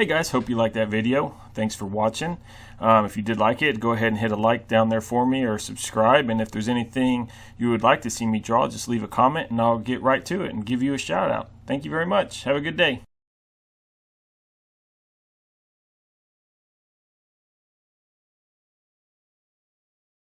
Hey guys, hope you liked that video. Thanks for watching. If you did like it, go ahead and hit a like down there for me or subscribe. And if there's anything you would like to see me draw, just leave a comment and I'll get right to it and give you a shout out. Thank you very much. Have a good day.